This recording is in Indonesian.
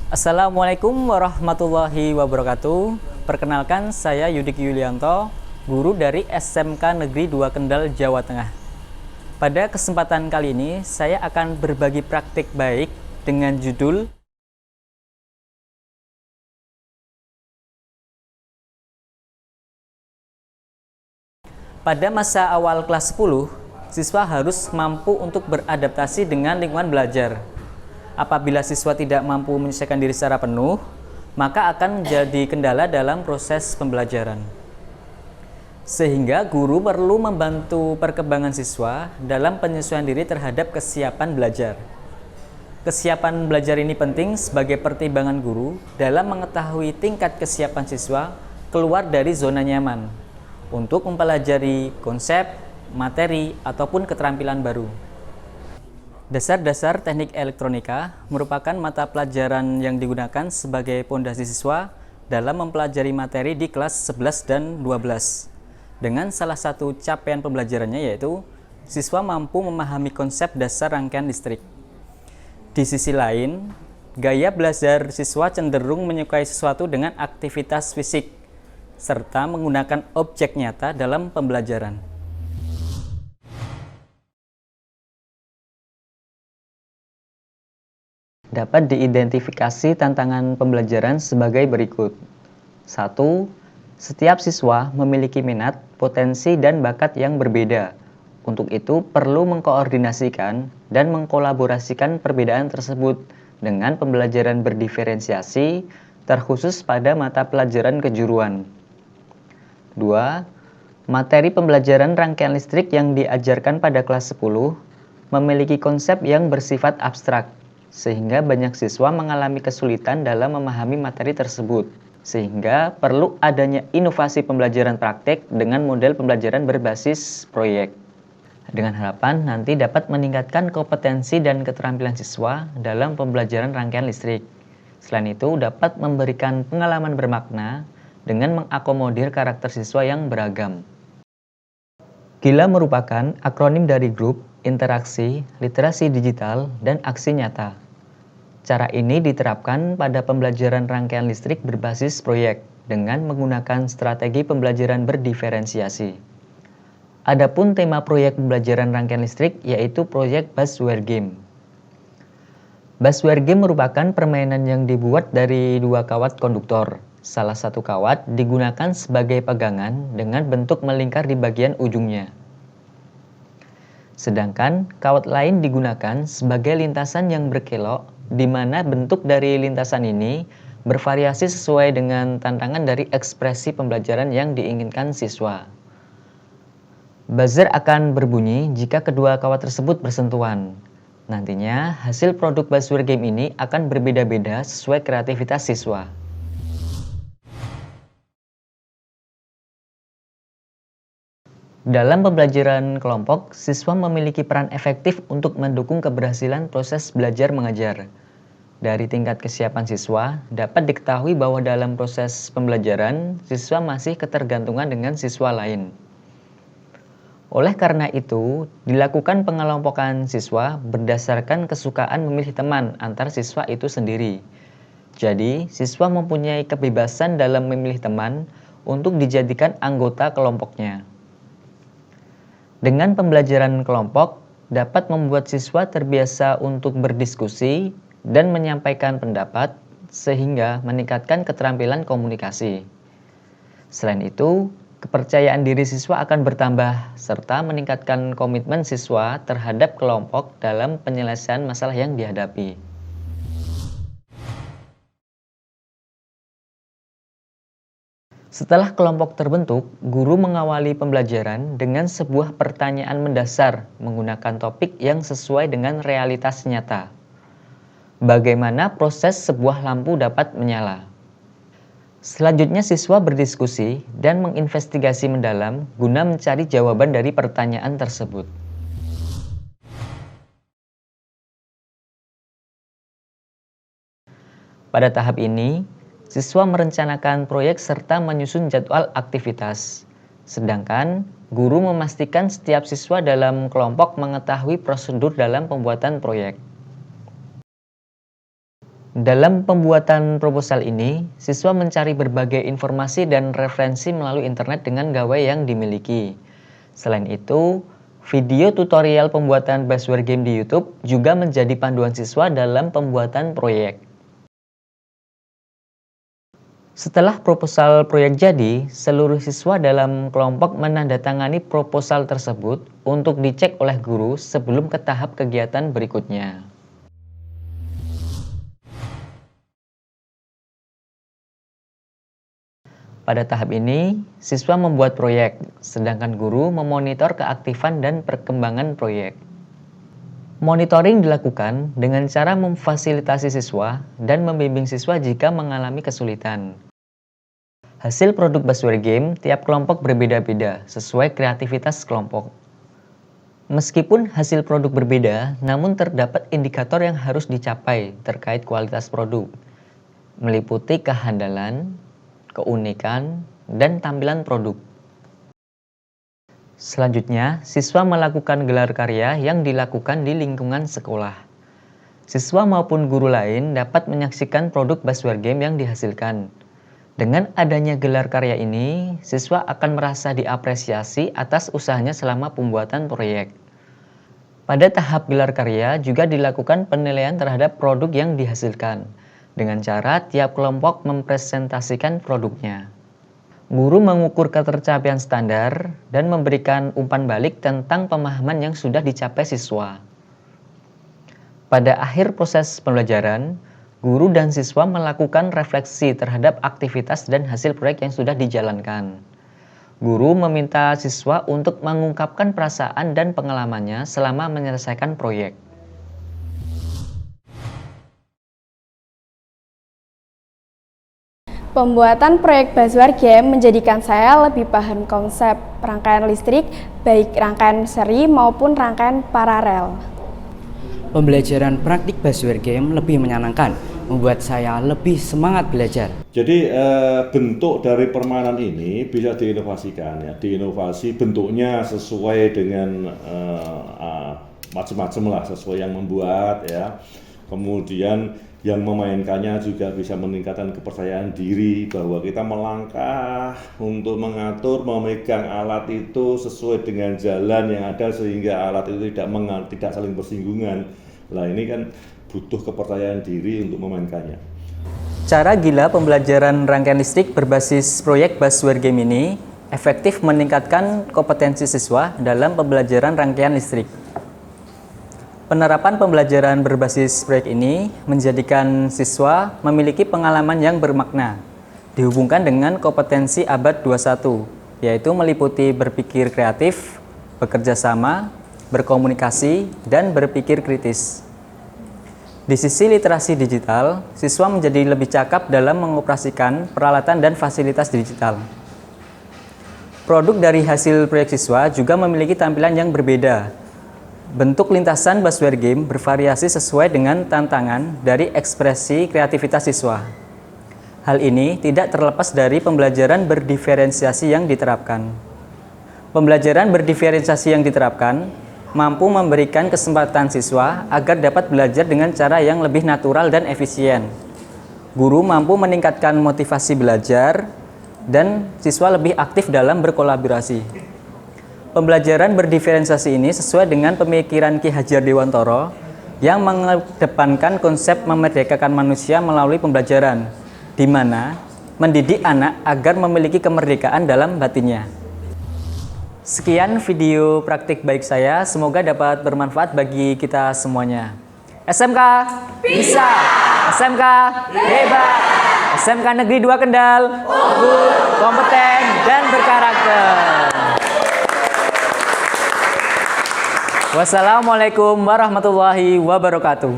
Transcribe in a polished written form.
Assalamualaikum warahmatullahi wabarakatuh. Perkenalkan, saya Yudik Yulianto, guru dari SMK Negeri 2 Kendal, Jawa Tengah. Pada kesempatan kali ini, saya akan berbagi praktik baik dengan judul pada masa awal kelas 10, siswa harus mampu untuk beradaptasi dengan lingkungan belajar. Apabila siswa tidak mampu menyelesaikan diri secara penuh, maka akan menjadi kendala dalam proses pembelajaran. Sehingga guru perlu membantu perkembangan siswa dalam penyesuaian diri terhadap kesiapan belajar. Kesiapan belajar ini penting sebagai pertimbangan guru dalam mengetahui tingkat kesiapan siswa keluar dari zona nyaman untuk mempelajari konsep, materi, ataupun keterampilan baru. Dasar-dasar teknik elektronika merupakan mata pelajaran yang digunakan sebagai pondasi siswa dalam mempelajari materi di kelas 11 dan 12. Dengan salah satu capaian pembelajarannya yaitu siswa mampu memahami konsep dasar rangkaian listrik. Di sisi lain, gaya belajar siswa cenderung menyukai sesuatu dengan aktivitas fisik serta menggunakan objek nyata dalam pembelajaran. Dapat diidentifikasi tantangan pembelajaran sebagai berikut. 1. Setiap siswa memiliki minat, potensi, dan bakat yang berbeda. Untuk itu, perlu mengkoordinasikan dan mengkolaborasikan perbedaan tersebut dengan pembelajaran berdiferensiasi, terkhusus pada mata pelajaran kejuruan. 2. Materi pembelajaran rangkaian listrik yang diajarkan pada kelas 10 memiliki konsep yang bersifat abstrak, sehingga banyak siswa mengalami kesulitan dalam memahami materi tersebut, sehingga perlu adanya inovasi pembelajaran praktik dengan model pembelajaran berbasis proyek. Dengan harapan nanti dapat meningkatkan kompetensi dan keterampilan siswa dalam pembelajaran rangkaian listrik. Selain itu, dapat memberikan pengalaman bermakna dengan mengakomodir karakter siswa yang beragam. GILA merupakan akronim dari grup, interaksi, literasi digital, dan aksi nyata. Cara ini diterapkan pada pembelajaran rangkaian listrik berbasis proyek dengan menggunakan strategi pembelajaran berdiferensiasi. Adapun tema proyek pembelajaran rangkaian listrik yaitu proyek Buzzware Game. Buzzware Game merupakan permainan yang dibuat dari dua kawat konduktor. Salah satu kawat digunakan sebagai pegangan dengan bentuk melingkar di bagian ujungnya. Sedangkan kawat lain digunakan sebagai lintasan yang berkelok, di mana bentuk dari lintasan ini bervariasi sesuai dengan tantangan dari ekspresi pembelajaran yang diinginkan siswa. Buzzer akan berbunyi jika kedua kawat tersebut bersentuhan. Nantinya, hasil produk Buzzware Game ini akan berbeda-beda sesuai kreativitas siswa. Dalam pembelajaran kelompok, siswa memiliki peran efektif untuk mendukung keberhasilan proses belajar mengajar. Dari tingkat kesiapan siswa, dapat diketahui bahwa dalam proses pembelajaran, siswa masih ketergantungan dengan siswa lain. Oleh karena itu, dilakukan pengelompokan siswa berdasarkan kesukaan memilih teman antar siswa itu sendiri. Jadi, siswa mempunyai kebebasan dalam memilih teman untuk dijadikan anggota kelompoknya. Dengan pembelajaran kelompok, dapat membuat siswa terbiasa untuk berdiskusi dan menyampaikan pendapat, sehingga meningkatkan keterampilan komunikasi. Selain itu, kepercayaan diri siswa akan bertambah, serta meningkatkan komitmen siswa terhadap kelompok dalam penyelesaian masalah yang dihadapi. Setelah kelompok terbentuk, guru mengawali pembelajaran dengan sebuah pertanyaan mendasar menggunakan topik yang sesuai dengan realitas nyata. Bagaimana proses sebuah lampu dapat menyala? Selanjutnya siswa berdiskusi dan menginvestigasi mendalam guna mencari jawaban dari pertanyaan tersebut. Pada tahap ini, siswa merencanakan proyek serta menyusun jadwal aktivitas. Sedangkan, guru memastikan setiap siswa dalam kelompok mengetahui prosedur dalam pembuatan proyek. Dalam pembuatan proposal ini, siswa mencari berbagai informasi dan referensi melalui internet dengan gawai yang dimiliki. Selain itu, video tutorial pembuatan Basware Game di YouTube juga menjadi panduan siswa dalam pembuatan proyek. Setelah proposal proyek jadi, seluruh siswa dalam kelompok menandatangani proposal tersebut untuk dicek oleh guru sebelum ke tahap kegiatan berikutnya. Pada tahap ini, siswa membuat proyek, sedangkan guru memonitor keaktifan dan perkembangan proyek. Monitoring dilakukan dengan cara memfasilitasi siswa dan membimbing siswa jika mengalami kesulitan. Hasil produk Basware Game tiap kelompok berbeda-beda sesuai kreativitas kelompok. Meskipun hasil produk berbeda, namun terdapat indikator yang harus dicapai terkait kualitas produk, meliputi kehandalan, keunikan, dan tampilan produk. Selanjutnya, siswa melakukan gelar karya yang dilakukan di lingkungan sekolah. Siswa maupun guru lain dapat menyaksikan produk Basware Game yang dihasilkan. Dengan adanya gelar karya ini, siswa akan merasa diapresiasi atas usahanya selama pembuatan proyek. Pada tahap gelar karya juga dilakukan penilaian terhadap produk yang dihasilkan, dengan cara tiap kelompok mempresentasikan produknya. Guru mengukur ketercapaian standar dan memberikan umpan balik tentang pemahaman yang sudah dicapai siswa. Pada akhir proses pembelajaran, guru dan siswa melakukan refleksi terhadap aktivitas dan hasil proyek yang sudah dijalankan. Guru meminta siswa untuk mengungkapkan perasaan dan pengalamannya selama menyelesaikan proyek. Pembuatan proyek Basware Game menjadikan saya lebih paham konsep rangkaian listrik, baik rangkaian seri maupun rangkaian paralel. Pembelajaran praktik Basware Game lebih menyenangkan, membuat saya lebih semangat belajar. Jadi bentuk dari permainan ini bisa diinovasikan ya, diinovasi bentuknya sesuai dengan macam-macam lah, sesuai yang membuat ya. Kemudian yang memainkannya juga bisa meningkatkan kepercayaan diri bahwa kita melangkah untuk mengatur, memegang alat itu sesuai dengan jalan yang ada sehingga alat itu tidak saling bersinggungan. Nah ini kan butuh kepercayaan diri untuk memainkannya. Cara gila pembelajaran rangkaian listrik berbasis proyek Basware Game ini efektif meningkatkan kompetensi siswa dalam pembelajaran rangkaian listrik. Penerapan pembelajaran berbasis proyek ini menjadikan siswa memiliki pengalaman yang bermakna, dihubungkan dengan kompetensi abad 21, yaitu meliputi berpikir kreatif, bekerja sama, berkomunikasi, dan berpikir kritis. Di sisi literasi digital, siswa menjadi lebih cakap dalam mengoperasikan peralatan dan fasilitas digital. Produk dari hasil proyek siswa juga memiliki tampilan yang berbeda. Bentuk lintasan Basware Game bervariasi sesuai dengan tantangan dari ekspresi kreativitas siswa. Hal ini tidak terlepas dari pembelajaran berdiferensiasi yang diterapkan. Pembelajaran berdiferensiasi yang diterapkan mampu memberikan kesempatan siswa agar dapat belajar dengan cara yang lebih natural dan efisien. Guru mampu meningkatkan motivasi belajar dan siswa lebih aktif dalam berkolaborasi. Pembelajaran berdiferensiasi ini sesuai dengan pemikiran Ki Hajar Dewantara yang mengedepankan konsep memerdekakan manusia melalui pembelajaran, di mana mendidik anak agar memiliki kemerdekaan dalam batinnya. Sekian video praktik baik saya, semoga dapat bermanfaat bagi kita semuanya. SMK bisa, SMK hebat, SMK Negeri 2 Kendal, unggul, kompeten, dan berkarakter. Wassalamualaikum warahmatullahi wabarakatuh.